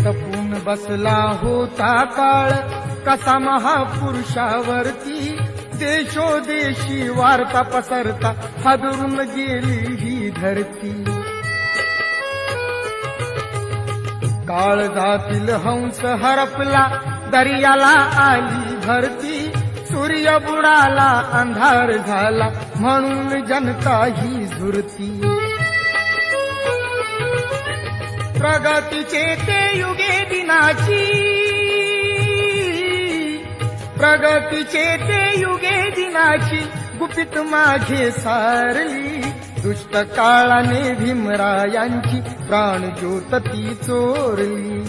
टपून बसला होता काळ कसा महापुरुषावरती, देशोदेशी वार्ता पसरता हादरून गेली ही धरती. काळजातील हंस हरपला दर्याला आली भरती, सूर्य बुडाला अंधार झाला म्हणून जनता ही झुरती. प्रगतीचे ते युगे दिनाची, प्रगतीचे ते युगे दिनाची गुपित माझे सारली. दुष्ट काळाने भीमरायांची प्राणज्योत ती चोरली.